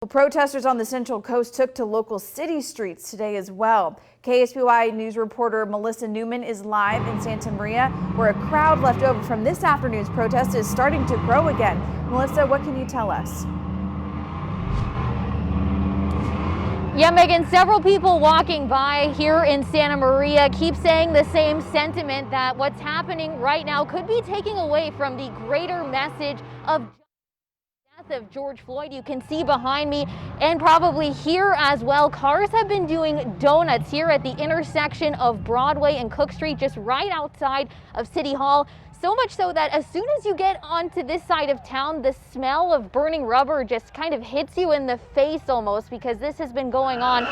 Well, protesters on the Central Coast took to local city streets today as well. KSBY News reporter Melissa Newman is live in Santa Maria, where a crowd left over from this afternoon's protest is starting to grow again. Melissa, what can you tell us? Yeah, Megan, several people walking by here in Santa Maria keep saying the same sentiment, that what's happening right now could be taking away from the greater message of of George Floyd. You can see behind me and probably here as well, cars have been doing donuts here at the intersection of Broadway and Cook Street, just right outside of City Hall. So much so that as soon as you get onto this side of town, the smell of burning rubber just kind of hits you in the face almost, because this has been going on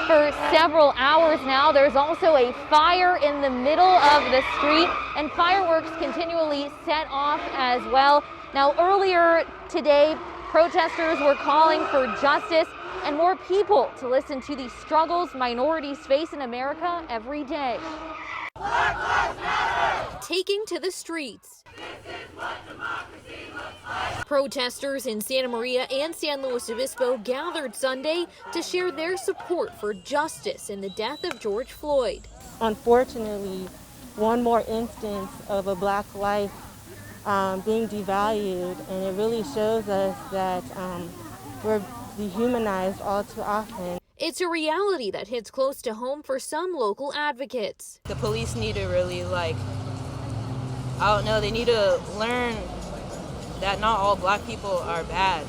for several hours now. There's also a fire in the middle of the street and fireworks continually set off as well. Now, earlier today, protesters were calling for justice and more people to listen to the struggles minorities face in America every day. Black Lives Matter! Taking to the streets. This is what democracy looks like. Protesters in Santa Maria and San Luis Obispo gathered Sunday to share their support for justice in the death of George Floyd. Unfortunately, one more instance of a black life being devalued, and it really shows us that we're dehumanized all too often. It's a reality that hits close to home for some local advocates. The police need to really, I don't know, they need to learn that not all black people are bad,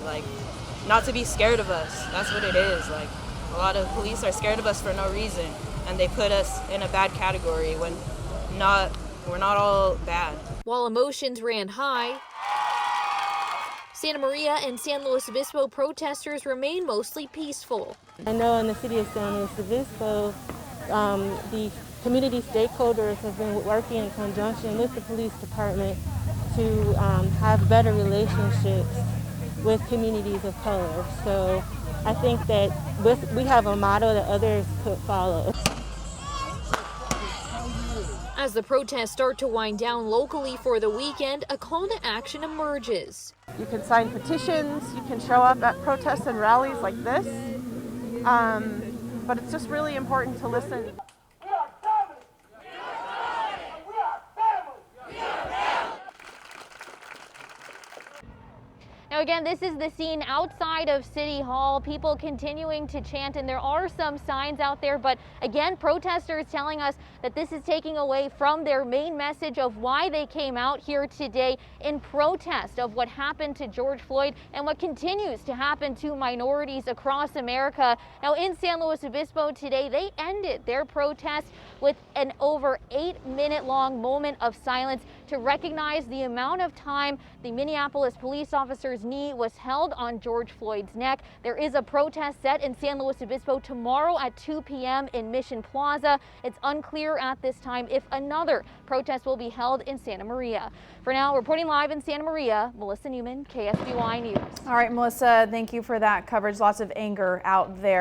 not to be scared of us. That's what it is. A lot of police are scared of us for no reason, and they put us in a bad category when we're not all bad. While emotions ran high, Santa Maria and San Luis Obispo protesters remain mostly peaceful. I know in the city of San Luis Obispo, the community stakeholders have been working in conjunction with the police department to have better relationships with communities of color. So I think that we have a motto that others could follow. As the protests start to wind down locally for the weekend, a call to action emerges. You can sign petitions, you can show up at protests and rallies like this, but it's just really important to listen. Now again, this is the scene outside of City Hall, people continuing to chant, and there are some signs out there, but again, protesters telling us that this is taking away from their main message of why they came out here today in protest of what happened to George Floyd and what continues to happen to minorities across America. Now in San Luis Obispo today, they ended their protest with an over 8-minute long moment of silence to recognize the amount of time the Minneapolis police officer's knee was held on George Floyd's neck. There is a protest set in San Luis Obispo tomorrow at 2 p.m. in Mission Plaza. It's unclear at this time if another protest will be held in Santa Maria. For now, reporting live in Santa Maria, Melissa Newman, KSBY News. All right, Melissa, thank you for that coverage. Lots of anger out there.